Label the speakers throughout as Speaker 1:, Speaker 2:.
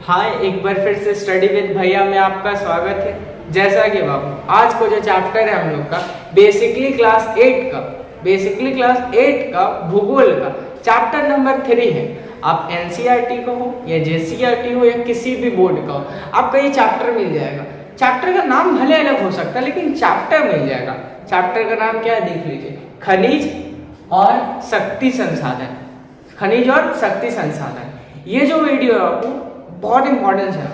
Speaker 1: हाय, एक बार फिर से स्टडी विद भैया में आपका स्वागत है। जैसा कि बाबू आज को जो चैप्टर है हम लोग का बेसिकली क्लास 8 का भूगोल का चैप्टर नंबर 3 है। आप एनसीईआरटी का हो या जेसीईआरटी हो या किसी भी बोर्ड का हो, आपका ये चैप्टर मिल जाएगा। चैप्टर का नाम भले अलग हो सकता है लेकिन चैप्टर मिल जाएगा। चैप्टर का नाम क्या है देख लीजिए, खनिज और शक्ति संसाधन। खनिज और शक्ति संसाधन। ये जो वीडियो है आपको बहुत इंपॉर्टेंस है,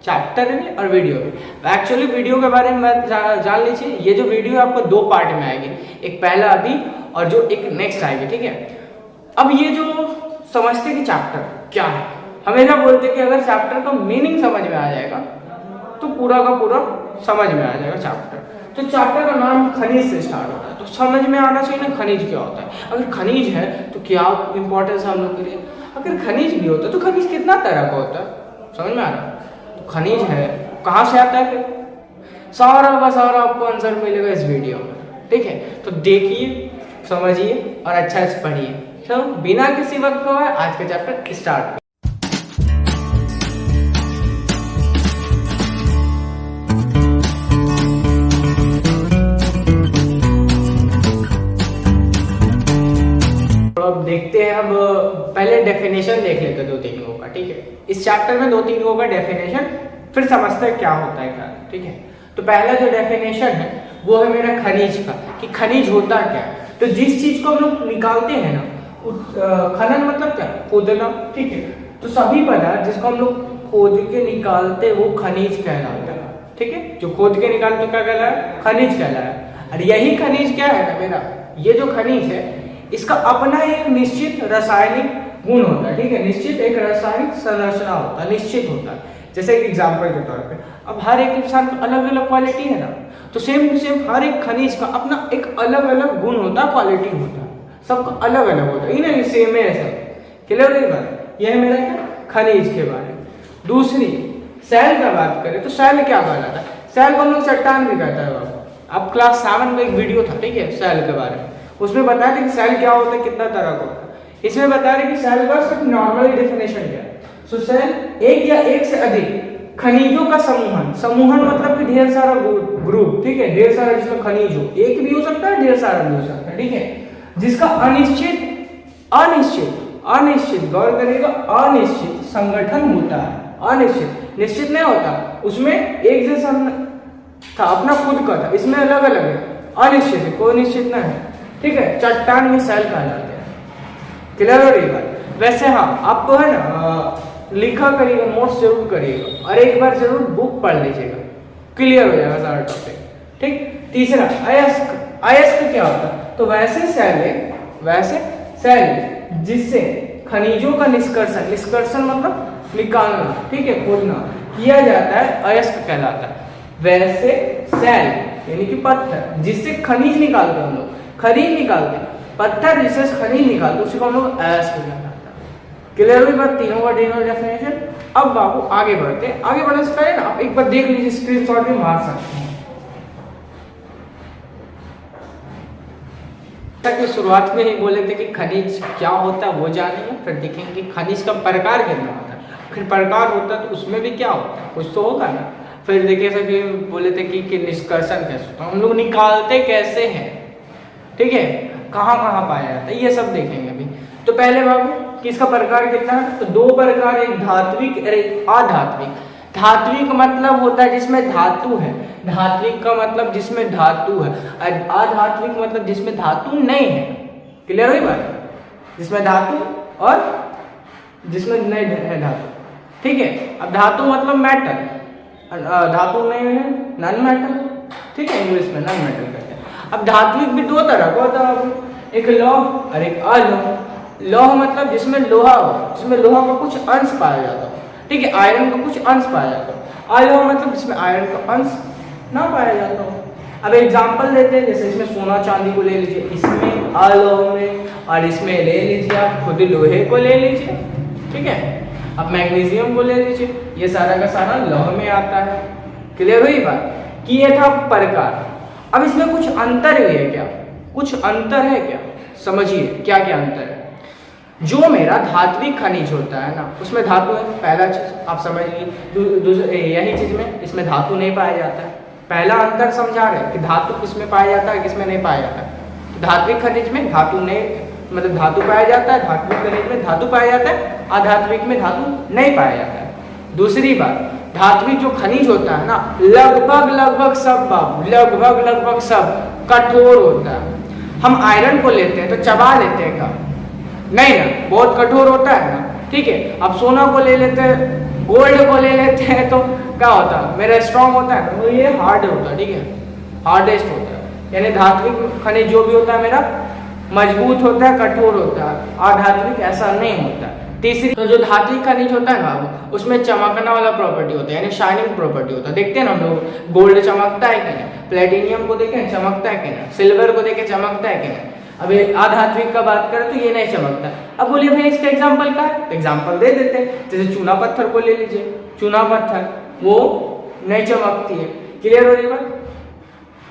Speaker 1: चैप्टर में और वीडियो में। एक्चुअली वीडियो के बारे में जान लीजिए, ये जो वीडियो आपको 2 पार्ट में आएगी, एक पहला अभी और जो एक नेक्स्ट आएगी, ठीक है। अब ये जो समझते कि चैप्टर क्या है, हमेशा बोलते कि अगर चैप्टर का मीनिंग समझ में आ जाएगा तो पूरा का पूरा समझ में आ जाएगा चैप्टर। तो चैप्टर का नाम खनिज से स्टार्ट होता है, तो समझ में आना चाहिए ना खनिज क्या होता है। अगर खनिज है तो क्या इंपॉर्टेंस है हम लोग के लिए। अगर खनिज भी होता है तो खनिज कितना तरह का होता है, समझ में आ रहा है। तो खनिज है कहाँ से आता है, फिर सारा का सारा आपको आंसर मिलेगा इस वीडियो में, ठीक है। तो देखिए, समझिए और अच्छा से पढ़िए। तो बिना किसी वक्त को आज का चैप्टर स्टार्ट। अब देखते हैं, अब पहले डेफिनेशन देख लेते हैं 2-3 का, ठीक है। इस चैप्टर में 2-3 का डेफिनेशन, फिर समझते हैं क्या होता है क्या, ठीक है। तो पहला जो डेफिनेशन है वो है मेरा खनिज का, कि खनिज होता क्या है। तो जिस चीज को हम लोग निकालते हैं ना, खनन मतलब क्या, खोदना, ठीक है। तो सभी पदार्थ जिसको हम लोग खोद के निकालते वो खनिज कहलाता है, ठीक है। जो खोद के निकालते क्या कहलाया, खनिज कहलाया। और यही खनिज क्या है मेरा, ये जो खनिज है इसका अपना एक निश्चित रासायनिक गुण होता है, ठीक है। निश्चित एक रासायनिक संरचना होता है, निश्चित होता है। जैसे एक एग्जांपल के तौर पे, अब हर एक इंसान का अलग अलग क्वालिटी है ना, तो सेम टू सेम हर एक खनिज का अपना एक अलग अलग गुण होता है, क्वालिटी होता है, सबका अलग अलग होता है। ये नहीं सेम है ऐसा, क्लियर है बात। यह है मेरा क्या, खनिज के बारे में। दूसरी सेल का बात करें तो सेल क्या कहलाता है, सेल को हम लोग चट्टान भी कहता है। अब क्लास 7 में एक वीडियो था, ठीक है, सेल के बारे में। उसमें बताया था कि सेल क्या होता है, कितना तरह का होता है। इसमें बता रहे कि सेल का सिर्फ नॉर्मल डेफिनेशन क्या है। सो सेल एक या एक से अधिक खनिजों का समूहन मतलब कि ढेर सारा ग्रुप, ठीक है, ढेर सारा जिसमें खनिज हो, एक भी हो सकता है, ढेर सारा भी हो सकता है, ठीक है। जिसका अनिश्चित गौर करिएगा, अनिश्चित संगठन होता है। अनिश्चित, निश्चित नहीं होता, उसमें एक जैसा था, अपना खुद का था, इसमें अलग अलग है। अनिश्चित है, कोई निश्चित नहीं है, ठीक है। चट्टान में सेल कहलाते हैं, क्लियर हो रही बात। वैसे हाँ, आपको है ना लिखा करिएगा, नोट्स जरूर करिएगा और एक बार जरूर बुक पढ़ लीजिएगा, क्लियर हो जाएगा सारा टॉपिक, ठीक। तीसरा अयस्क क्या होता है, तो वैसे सेल जिससे खनिजों का निष्कर्षण मतलब निकालना, ठीक है, खोदना किया जाता है, अयस्क कहलाता है। वैसे सेल यानी कि पत्थर जिससे खनिज निकालते हैं हम लोग, खनिज निकालते हैं, पत्थर जिससे खनिज निकालते हैं, उसी को हम लोग अयस्क कहलाता है। क्लियर हुई बात, तीनों का डेफिनेशन। अब बाबू आगे बढ़ते हैं, आगे बढ़ने से पहले ना आप एक बार देख लीजिए, स्क्रीनशॉट भी मार सकते हैं। कि शुरुआत में ही बोले थे कि खनिज क्या होता है वो जानेंगे, फिर देखेंगे खनिज का प्रकार कितना होता है। फिर प्रकार होता है तो उसमें भी क्या होता है, कुछ तो होगा ना। फिर देखिए सभी बोले थे कि निष्कर्षण कैसे होता है, हम लोग निकालते कैसे हैं, ठीक है, कहाँ कहाँ पाया जाता है, ये सब देखेंगे अभी। तो पहले बाबू किसका प्रकार कितना है, तो 2 प्रकार, एक धात्विक और एक अधात्विक। धात्विक मतलब होता है जिसमें धातु है, धात्विक का मतलब जिसमें धातु है, अधात्विक मतलब जिसमें धातु नहीं है। क्लियर हुई बात, जिसमें धातु और जिसमें नहीं है धातु, ठीक है। अब धातु मतलब मेटल, धातु नहीं है नॉन मेटल, ठीक है, इंग्लिश में नॉन मेटल कहते हैं। अब धात्विक भी 2 तरह का होता है, एक लौह और एक अलोह। लौह मतलब जिसमें लोहा हो, जिसमें लोहा का कुछ अंश पाया जाता है, ठीक है, आयरन का कुछ अंश पाया जाता है। अलोह मतलब जिसमें आयरन का अंश ना पाया जाता हो। अब एग्जांपल देते हैं, जैसे इसमें सोना चांदी को ले लीजिए, इसमें अलोह में, और इसमें ले लीजिए आप खुद लोहे को ले लीजिए, ठीक है। अब मैग्नीशियम को ले लीजिए, ये सारा का सारा लौह में आता है। क्लियर हुई बात, कि ये था प्रकार। अब इसमें कुछ अंतर भी है क्या, कुछ अंतर है क्या, समझिए क्या क्या अंतर है। जो मेरा धात्विक खनिज होता है ना, उसमें धातु है, पहला चीज आप समझ लीजिए। यही चीज में इसमें धातु नहीं पाया जाता है। पहला अंतर समझा रहे कि धातु किसमें पाया जाता है, किसमें नहीं पाया जाता है। तो धात्विक खनिज में धातु नहीं, मतलब धातु पाया जाता है, धात्विक खनिज में धातु पाया जाता है, अधात्विक में धातु नहीं पाया जाता है। दूसरी बात, धात्विक जो खनिज होता है ना, लगभग सब बाबू, लगभग सब कठोर होता है। हम आयरन को लेते हैं तो चबा लेते हैं क्या? नहीं ना, बहुत कठोर होता है ना, ठीक है। अब सोना को ले लेते हैं, गोल्ड को ले लेते हैं, तो क्या होता है, मेरा स्ट्रांग होता है ना, तो ये हार्ड होता है, ठीक है, हार्डेस्ट होता है। यानी धात्विक खनिज जो भी होता है मेरा मजबूत होता है, कठोर होता है। अधात्विक ऐसा नहीं होता। तीसरी, तो जो धात्विक खनिज होता है ना, उसमें चमकना वाला प्रॉपर्टी होता है, यानी शाइनिंग प्रॉपर्टी होता है। देखते हैं ना हम लोग, गोल्ड चमकता है कि नहीं, प्लेटिनियम को देखें चमकता है कि नहीं, सिल्वर को देखें चमकता है कि नहीं। अब अधात्विक का बात करें तो ये नहीं चमकता। अब बोलिए भाई इसका एग्जाम्पल क्या है, एग्जाम्पल दे देते हैं। जैसे चूना पत्थर को ले लीजिए, चूना पत्थर वो नहीं चमकती है, क्लियर हो रही बात,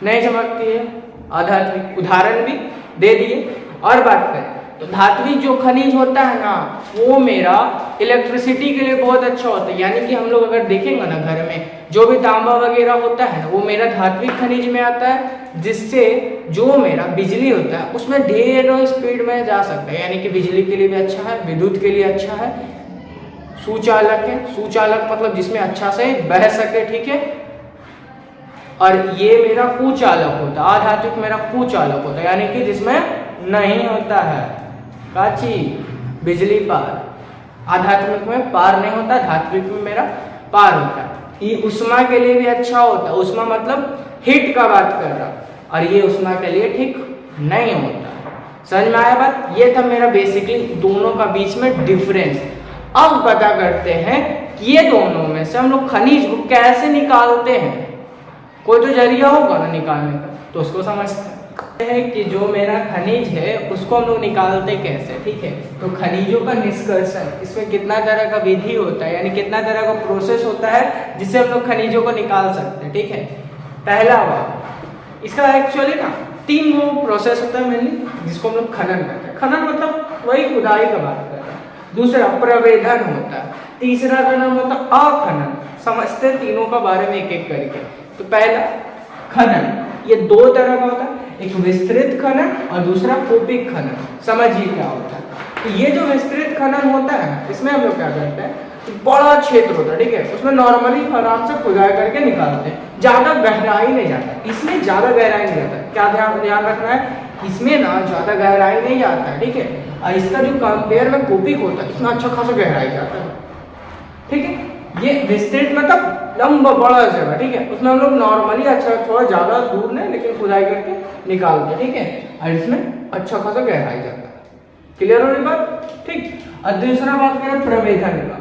Speaker 1: नहीं चमकती है, अधात्विक। उदाहरण भी दे दिए। और बात करें तो धात्विक जो खनिज होता है ना, वो मेरा इलेक्ट्रिसिटी के लिए बहुत अच्छा होता है। यानी कि हम लोग अगर देखेंगे ना घर में जो भी तांबा वगैरह होता है ना, वो मेरा धात्विक खनिज में आता है, जिससे जो मेरा बिजली होता है उसमें ढेरों स्पीड में जा सकता है। यानी कि बिजली के लिए भी अच्छा है, विद्युत के लिए अच्छा है, सुचालक है। सुचालक मतलब जिसमें अच्छा से बह सके, ठीक है। और ये मेरा कुचालक होता है, अधात्विक मेरा कुचालक होता है, यानी कि जिसमें नहीं होता है काची बिजली पार। आध्यात्मिक में पार नहीं होता, धात्विक में मेरा पार होता है। ये उष्मा के लिए भी अच्छा होता है, उष्मा मतलब हीट का बात कर रहा, और ये उष्मा के लिए ठीक नहीं होता। समझ में आया बात? ये था मेरा बेसिकली दोनों का बीच में डिफरेंस। अब पता करते हैं कि ये दोनों में से हम लोग खनिज को कैसे निकालते हैं। कोई तो जरिया होगा ना निकालने का, तो उसको समझते हैं कि जो मेरा खनिज है उसको हम लोग निकालते कैसे, ठीक है। तो खनिजों का निष्कर्षण, इसमें कितना तरह का विधि होता है, यानी कितना तरह का प्रोसेस होता है जिससे हम लोग खनिजों को निकाल सकते हैं, ठीक है। पहला बात, इसका एक्चुअली ना 3 वो प्रोसेस होता है मेनली, जिसको हम लोग खनन कहते हैं। खनन मतलब वही खुदाई का बात कर रहा है। दूसरा प्रवेधन होता है, तीसरा का नाम होता है अखनन। समझते हैं तीनों का बारे में एक एक करके। तो पहला खनन, ये 2 तरह का होता है, एक विस्तृत खनन और दूसरा कुपिक खनन। समझिए क्या होता है। तो ये जो विस्तृत खनन होता है ना, इसमें हम लोग क्या करते हैं, तो बड़ा क्षेत्र होता है, ठीक है, उसमें नॉर्मली आराम से खुदाई करके निकालते हैं, ज्यादा गहराई नहीं जाता। इसमें ज्यादा गहराई नहीं जाता। क्या ध्यान रखना है, इसमें ना ज्यादा गहराई नहीं जाता है, ठीक है। और इसका जो कंपेयर में कुपिक होता है, इसमें अच्छा खासा गहराई जाता है, ठीक है। ये विस्तृत मतलब लंबा बड़ा जगह, ठीक है, उसमें हम लोग नॉर्मली अच्छा थोड़ा ज्यादा दूर नहीं लेकिन खुदाई करके निकालते हैं, ठीक है। और इसमें अच्छा खासा गहराई जाता है। क्लियर हो रही बात, ठीक। और दूसरा बात करें प्रवेधन का।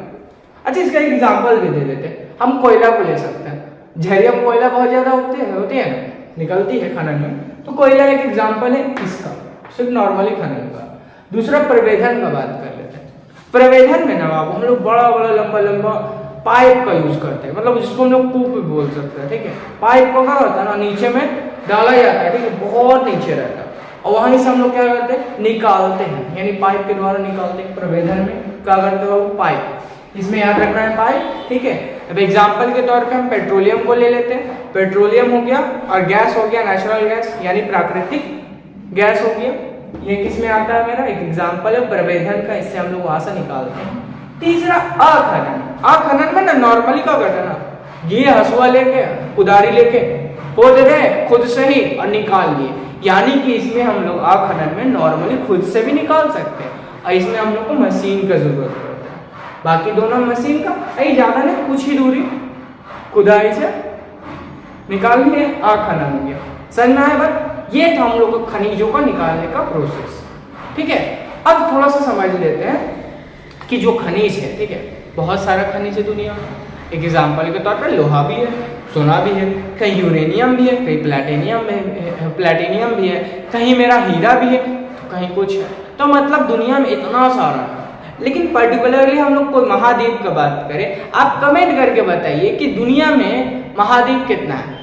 Speaker 1: अच्छा, इसका एक एग्जांपल भी दे देते हैं। हम कोयला को ले सकते हैं, झरिया में कोयला बहुत ज्यादा होती है ना, निकलती है खनन में, तो कोयला एक एग्जाम्पल है इसका, सिर्फ नॉर्मली खनन का। दूसरा प्रवेधन का बात कर लेते हैं। प्रवेधन में ना बाबू हम लोग बड़ा बड़ा लंबा लंबा पाइप का यूज करते हैं, मतलब जिसको हम लोग कूप भी बोल सकते हैं, ठीक है। पाइप को क्या होता है ना, नीचे में डाला जाता है, ठीक है, बहुत नीचे रहता है, और वहीं से हम लोग क्या करते हैं, निकालते हैं, यानी पाइप के द्वारा निकालते हैं। प्रवेधन में क्या करते हो, पाइप, इसमें याद रखना है पाइप, ठीक है। अब एग्जाम्पल के तौर पे हम पेट्रोलियम को ले लेते हैं। पेट्रोलियम हो गया और गैस हो गया नेचुरल गैस, यानी प्राकृतिक गैस हो गया। ये किसमें आता है, मेरा एक एग्जाम्पल है प्रवेधन का, इससे हम लोग वहां से निकालते हैं। तीसरा अखनन। अखनन में ना नॉर्मली क्या करते हैं ना, ये हसुआ लेके कुदारी लेके खोद रहे खुद से ही और निकाल लिए, यानी कि इसमें हम लोग अखनन में नॉर्मली खुद से भी निकाल सकते हैं, और इसमें हम लोग को मशीन का जरूरत पड़ता है। बाकी दोनों मशीन का यही ज्यादा नहीं, कुछ ही दूरी खुदाई से निकाल लिए, अखनन हो गया। समझ में आया बात? ये था हम लोग को खनिजों का निकालने का प्रोसेस, ठीक है। अब थोड़ा सा समझ लेते हैं कि जो खनिज है, ठीक है, बहुत सारा खनिज है दुनिया में। एक एग्जाम्पल के तौर पर लोहा भी है, सोना भी है, कहीं यूरेनियम भी है, कहीं प्लेटिनियम भी है, कहीं मेरा हीरा भी है, तो कहीं कुछ है। तो मतलब दुनिया में इतना सारा है। लेकिन पर्टिकुलरली हम लोग कोई महाद्वीप का बात करें, आप कमेंट करके बताइए कि दुनिया में महाद्वीप कितना है,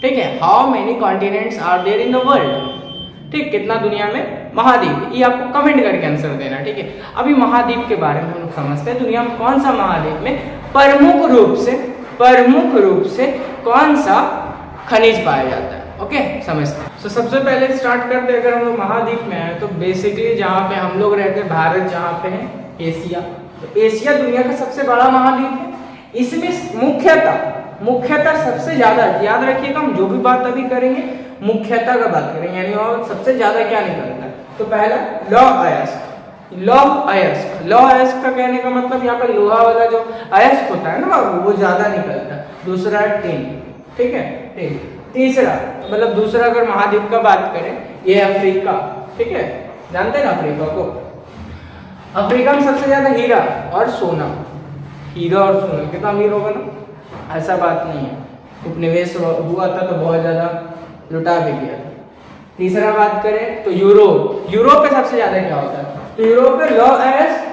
Speaker 1: ठीक है। How many continents are there in the world, ठीक, कितना दुनिया में महाद्वीप, ये आपको कमेंट करके आंसर देना, ठीक है। अभी महाद्वीप के बारे में हम लोग समझते हैं, दुनिया में कौन सा महाद्वीप में प्रमुख रूप से कौन सा खनिज पाया जाता है, ओके समझते हैं। तो सबसे पहले स्टार्ट करते हैं, अगर हम लोग महाद्वीप में आए तो बेसिकली जहाँ पे हम लोग रहते हैं, भारत जहाँ पे है, एशिया। तो एशिया दुनिया का सबसे बड़ा महाद्वीप है। इसमें मुख्यतः सबसे ज्यादा, याद रखिएगा हम जो भी बात अभी करेंगे मुख्यतः का बात करेंगे, यानी और सबसे ज्यादा क्या निकलता है। तो पहला लौह अयस्क का कहने का मतलब यहाँ पे लोहा वाला जो अयस्क होता है ना वो ज्यादा निकलता है। दूसरा टिन, ठीक है टिन। तीसरा मतलब दूसरा अगर महाद्वीप का बात करें, ये अफ्रीका, ठीक है, जानते हैं ना अफ्रीका को। अफ्रीका में सबसे ज्यादा हीरा और सोना कितना अमीर होगा ना, ऐसा बात नहीं है, उपनिवेश हुआ था तो बहुत ज्यादा लुटा भी गया था। तीसरा बात करें तो यूरोप पे सबसे ज्यादा क्या होता है, तो यूरोप में लौह अयस्क,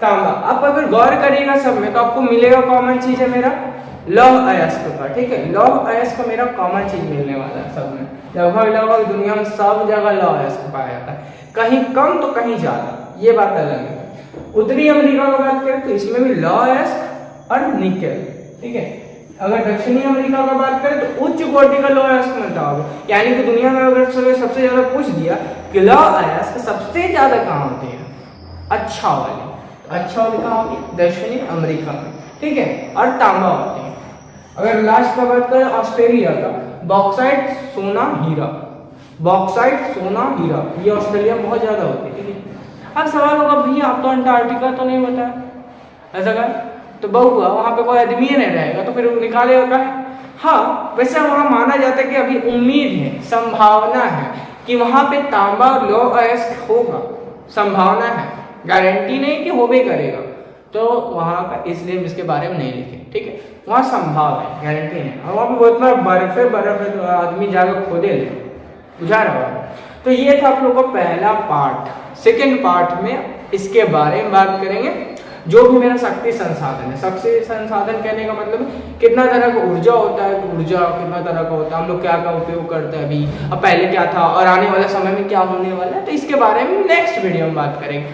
Speaker 1: तांबा। आप अगर गौर करिएगा सब में तो आपको मिलेगा कॉमन चीज है मेरा लौह अयस्क का, ठीक है। लौह अयस्क का मेरा कॉमन चीज मिलने वाला है सब में, लगभग दुनिया में सब जगह लौह अयस्क पाया जाता है, कहीं कम तो कहीं ज्यादा, ये बात अलग है। उत्तरी अमेरिका की बात करें तो इसमें भी लौह अयस्क और निकेल, ठीक है। अगर दक्षिणी अमेरिका का बात करें तो उच्च कोटि का लौह अयस्क मिलता होगा, यानी कि दुनिया में अगर सबसे ज्यादा पूछ दिया कि लौह अयस्क सबसे ज्यादा कहाँ होते हैं, अच्छा वाली कहाँ होती है, दक्षिणी अमेरिका में, ठीक है, और तांबा होते हैं। अगर लास्ट का बात करें ऑस्ट्रेलिया का, बॉक्साइट सोना हीरा, ये ऑस्ट्रेलिया में बहुत ज्यादा होती है, ठीक है। अब सवाल होगा भैया आप तो अंटार्कटिका तो नहीं बताया, ऐसा का तो बहुआ वहां पे कोई आदमी नहीं रहेगा तो फिर निकालेगा का। हाँ वैसे वहां माना जाता है कि अभी उम्मीद है, संभावना है कि वहां पे तांबा और लौह अयस्क होगा, संभावना है, गारंटी नहीं कि हो भी करेगा, तो वहां का इसलिए इसके बारे में नहीं लिखे, ठीक है। वहां संभाव है, गारंटी नहीं। और वहां पे इतना बर्फ है तो आदमी जाकर खोदे ले, बुझा रहा है। तो ये था आप लोगों का पहला पार्ट। सेकेंड पार्ट में इसके बारे में बात करेंगे, जो भी मेरा शक्ति संसाधन है। शक्ति संसाधन कहने का मतलब कितना तरह का ऊर्जा होता है, तो ऊर्जा कितना तरह का होता है, हम लोग क्या का उपयोग करते हैं अभी, अब पहले क्या था और आने वाले समय में क्या होने वाला है, तो इसके बारे में नेक्स्ट वीडियो में बात करेंगे।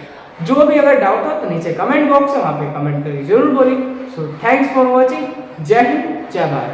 Speaker 1: जो भी अगर डाउट हो तो नीचे कमेंट बॉक्स है, वहाँ पे कमेंट करके जरूर बोलिए। So thanks for watching. जय हिंद, जय भारत।